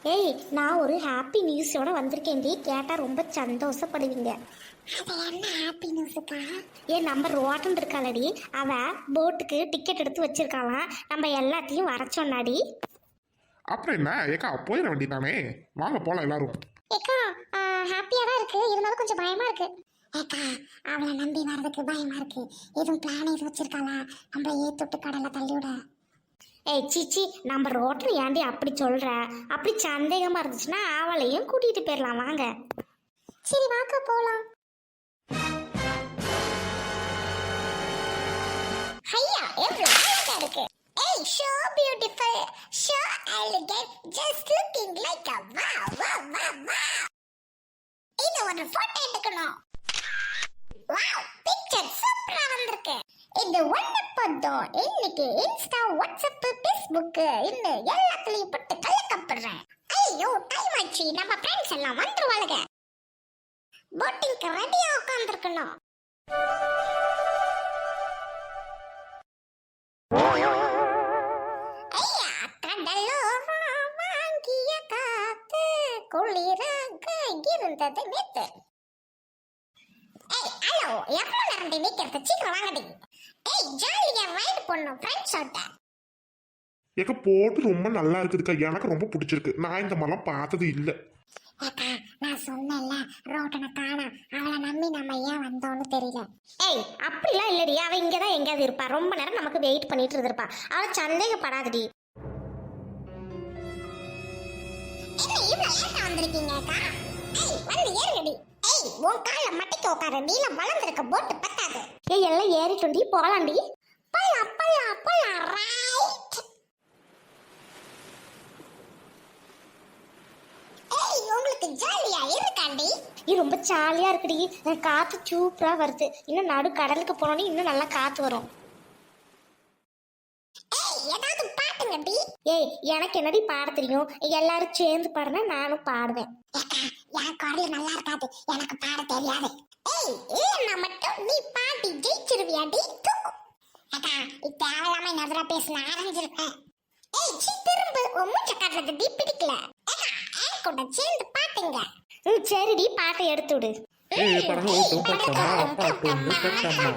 ஏய், நான் ஒரு ஹாப்பி நியூஸோட வந்திருக்கேன்டி. கேட்டால் ரொம்ப சந்தோஷப்படுவீங்க. அது என்ன ஹாப்பி நியூஸுக்கா? ஏன் நம்ம ரோட்டன் இருக்காளடி, அவ போட்டுக்கு டிக்கெட் எடுத்து வச்சிருக்காளாம். நம்ம எல்லாத்தையும் வர சொன்னாடி. அப்புறம் என்ன ஏக்கா போயிட வேண்டியதானே, வாங்க போலாம் எல்லாரும். ஏக்கா ஹாப்பியாக தான் இருக்கு, இருந்தாலும் கொஞ்சம் பயமா இருக்கு. ஏக்கா அவளை நம்பி வர்றதுக்கு பயமா இருக்கு. எதுவும் பிளான் எதுவும் வச்சிருக்காளா நம்மள ஏத்துட்டு கடலை தள்ளி விட? ஏய் சீச்சி, நம்ம ரோட்டன் ஏன்டி அப்படி சொல்ற? அப்படி சந்தேகமா இருந்துச்சுன்னா அவளையும் கூட்டிட்டு போயிடலாம், வாங்க. சரி வாக்கா போலாம். ஐயா எவ்வளவு அழகா இருக்கு. ஏய் so beautiful, so elegant, just looking like a wow wow wow wow. இது ஒரு போட்டோ எடுக்கணும். வாவ், பிக்சர் சூப்பரா வந்திருக்கு. இது ஒண்ணு போதும். இன்னைக்கு இன்ஸ்டா, வாட்ஸ்அப், ஃபேஸ்புக் இன்னும் எல்லாத்துலயும் போட்டு கலக்கப்படுறேன். ஐயோ டைம் ஆச்சு, நம்ம ஃப்ரெண்ட்ஸ் எல்லாம் வந்துருவாளுங்க. போட்டிங்க்கு ரெடியா உட்காந்துருக்கணும். ஐயா கடலோரா வாங்கிய காத்து குளிராக இருந்தது நேத்து. ஏய் ஹலோ, எவ்வளவு நேரம் நிக்கிறது? சீக்கிரம் வாங்கடி. ஏய் ஜாலியா ரைட் பண்ணும் ஃப்ரெண்ட்ஸோட. ஏக்கா போட்டு ரொம்ப நல்லா இருக்குதுக்கா, எனக்கு ரொம்ப பிடிச்சிருக்கு. நான் இந்த மாதிரிலாம் பார்த்தது இல்லை. ஏக்கா நான் சொன்னேன்ல, ரோட்டனை காணா. அவளை நம்பி நம்ம ஏன் வந்தோம்னு தெரியல. ஏய் அப்படிலாம் இல்லடி, அவ இங்கதான் எங்கேயாவது இருப்பா. ரொம்ப நேரம் நமக்கு வெயிட் பண்ணிட்டு இருந்திருப்பா. அவ சந்தேகப்படாதடி. என்ன இவ்வளவு லேட்டா வந்திருக்கீங்க அக்கா? ஏய் வந்து ஏறுங்கடி. ஏய் உன் கால மட்டைக்கு உட்கார, நீல வளர்ந்துருக்க போட்டு பத்தாது. ஏய் எல்லாம் ஏறிட்டுண்டி, போகலாண்டி. போலாம் போலாம் போலாம் ரைட். ஏய் உங்களுக்கு ஜாலியா இருக்காண்டி? இது ரொம்ப ஜாலியா இருக்குடி. காத்து சூப்பரா வருது. இன்னும் நடு கடலுக்கு போனோன்னு இன்னும் நல்லா காத்து வரும். ஏய் ஏதாவது பாட்டுங்கடி. ஏய் எனக்கு என்னடி பாட தெரியும்? எல்லாரும் சேர்ந்து பாடுனா நானும் பாடுவேன். ஏக்கா என் குரல் நல்லா இருக்காது, எனக்கு பாட தெரியாது. ஏய் இல்லன்னா மட்டும் நீ பாடி ஜெயிச்சிருவியாடி. ஏக்கா இப்ப தேவையில்லாம நதுரா பேசின ஆரம்பிச்சிருப்பேன். ஏய் சி திரும்ப உன் மூச்ச காட்டுறது டி பிடிக்கல. ஏக்கா என் கூட சேர்ந்து பாட்டுங்க. சரிடி, பாட்டை எடுத்து விடு. ஏய் படகு ஓட்டும் பட்டம்மா, அப்பா பொண்ணு கட்டம்மா.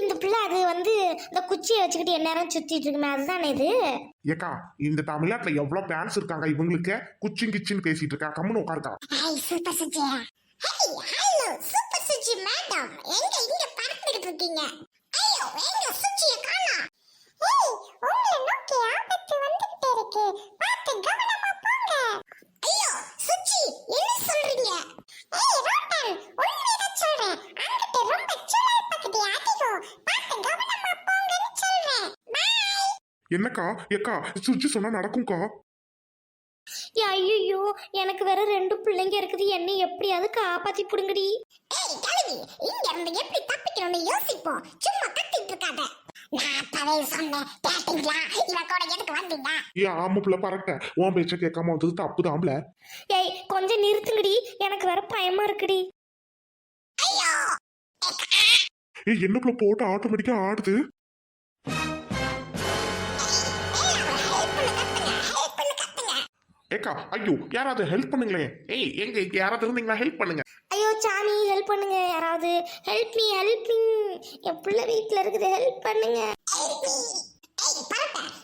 இந்த பிள்ளை அது வந்து இந்த குச்சியை வச்சுக்கிட்டு எந்நேரம் சுத்திட்டு இருக்குமே, அதுதானே இது? ஏக்கா இந்த தமிழ்நாட்டுல எவ்வளவு பேன்ஸ் இருக்காங்க, இவங்களுக்கு குச்சின் கிச்சின்னு பேசிட்டு இருக்கா. கம்முன்னு உட்காருக்கா. Super Suji. Hello super Suji madam, எங்க இங்க பறந்துகிட்டு இருக்கீங்க? ஐயோ எங்க சுஜியை காணோம். ஏய் உங்களை நோக்கி ஆபத்து வந்துகிட்டே இருக்கு, பார்த்து கவனமா போங்க. ஐயோ சுஜி என்ன சொல்றீங்க? ஏய் ரோட்டன் உண்மைதான் சொல்றேன், அங்கிட்ட ரொம்ப சுழல் பக்கத்து அதிகம், பார்த்து கவனமா போங்கன்னு சொல்றேன். பை. என்னக்கா ஏக்கா சுச்சி சொன்னா நடக்கும்க்கா. ஐயோ, எனக்கு வேற 2 பிள்ளைங்க இருக்குது. என்னை எப்படியாவது காப்பாத்தி புடுங்கடி. ஏய் கழுவி, இங்க இருந்து எப்படி தப்பிக்கணும்னு யோசிப்போம், சும்மா கத்திட்டு இருக்காத. நான் அப்பவே சொன்னேன் கேட்டீங்களா? இவ கூட எதுக்கு வந்தீங்க? ஏன் ஆம்பு பிள்ளை பறக்க உன் பேச்ச கேட்காம வந்தது தப்புதான்ல. ஏய் கொஞ்சம் நிறுத்துங்கடி, எனக்கு வேற பயமா இருக்குடி. ஐயோ ஏய் என்னக்குள்ள போட்டு ஆட்டோமேட்டிக்கா ஆடுது. ஏக்கா ஐயோ யாராவது ஹெல்ப் பண்ணுங்களேன். ஏய் எங்க யாராவது இருந்தீங்களா, ஹெல்ப் பண்ணுங்க. ஐயோ சாமி, ஹெல்ப் பண்ணுங்க யாராவது. ஹெல்ப் மீ ஹெல்ப் மீ, என் பிள்ளை வீட்டுல இருக்குது, ஹெல்ப் பண்ணுங்க.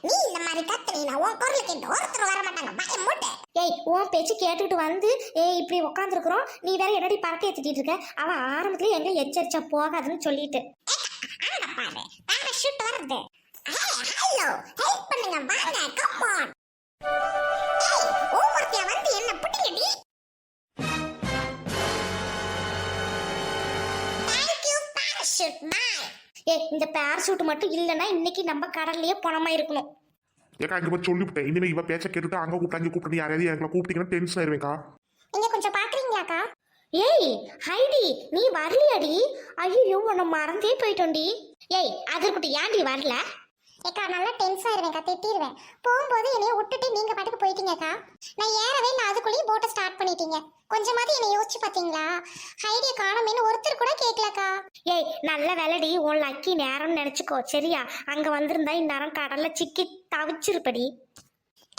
நீ இந்த மாதிரி கத்துனீனா உன் குரல் கேட்டு ஒருத்தர் வர மாட்டாங்க, பயம் மூட்டை. ஏய் உன் பேச்சு கேட்டுக்கிட்டு வந்து இப்படி உட்காந்துருக்குறோம், நீ வேற என்னடி பறக்க ஏத்திட்டு இருக்க? அவன் ஆரம்பத்துல எங்க எச்சரிச்சா போகாதுன்னு சொல்லிட்டு. அங்க பாரு பாராசூட் வருது. ஹலோ ஹெல்ப் பண்ணுங்க வாங்க, கம் ஆன். ஏய் ஒவ்வொருத்தையா வந்து என்ன புடிங்கடி. Thank you parachute bye. ஏய் இந்த பேரசூட் மட்டும் இல்லைன்னா இன்னைக்கு நம்ம கடல்லையே பணமா இருக்கணும். ஏக்கா இங்க போய் சொல்லிவிட்டேன், இனிமே இவ பேச்ச கேட்டுட்டு அங்க கூப்பிட்டு அங்க கூப்பிட்டு யாரையாவது எங்களை கூப்பிட்டீங்கன்னா டென்ஷன் ஆயிருவேக்கா. நீங்க கொஞ்சம் பாக்குறீங்களாக்கா? ஏய் ஹைடி, நீ வரலையாடி? ஐயோ உன்னை மறந்தே போயிட்டோண்டி. ஏய் அதற்குட்டி ஏன்டி வரல? ஏக்கா நல்லா டென்ஸ் ஆயிருவேன்க்கா, திட்டிடுவேன். போகும்போது என்னைய விட்டுட்டு நீங்க பாட்டுக்கு போயிட்டீங்கக்கா. நான் ஏறவே இல்லை, அதுக்குள்ளேயும் போட்டை ஸ்டார்ட் பண்ணிட்டீங்க. கொஞ்சமாவது என்னை யோசிச்சு பாத்தீங்களா? ஐடியா காணமேன்னு ஒருத்தர் கூட கேட்கலக்கா. ஏய் நல்ல வேலைடி, உன் லக்கி நேரம்னு நினைச்சுக்கோ சரியா? அங்க வந்திருந்தா இந்நேரம் கடல்ல சிக்கி தவிச்சிருப்படி.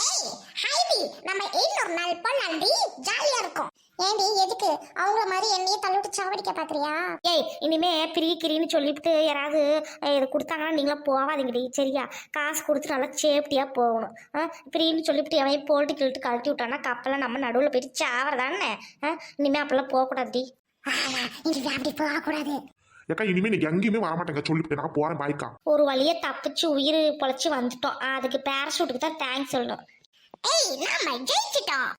ஏய் ஹைடி, நம்ம இன்னொரு நாள் போலாம்டி, ஜாலியா இருக்கும். ஏண்டி எதுக்கு அவங்கள மாதிரி என்னையே தள்ளிவிட்டு சாவடிக்க பாக்குறியா? ஏய் இனிமே கிரின்னு சொல்லிவிட்டு யாராவது இது கொடுத்தாங்கன்னா நீங்களும் போகாதீங்கடி சரியா? காசு கொடுத்து நல்லா சேஃப்டியா போகணும். ஃப்ரீன்னு சொல்லிவிட்டு எவன் போட்டு கிழிட்டு கழட்டி விட்டான்னா கப்பெல்லாம் நம்ம நடுவில் போயிட்டு சாவறதானே. இனிமே அப்பெல்லாம் போகக்கூடாதுடி. இங்க அப்படி போகக்கூடாது. ஏக்கா இனிமே நீங்க எங்கேயுமே வரமாட்டேங்க சொல்லிவிட்டு நான் போறேன் பாய்க்கா. ஒரு வழியை தப்பிச்சு உயிர் பொழைச்சி வந்துட்டோம். அதுக்கு பேராசூட்டுக்கு தான் தேங்க்ஸ் சொல்லணும். ஏய் நாம ஜெயிச்சிட்டோம்.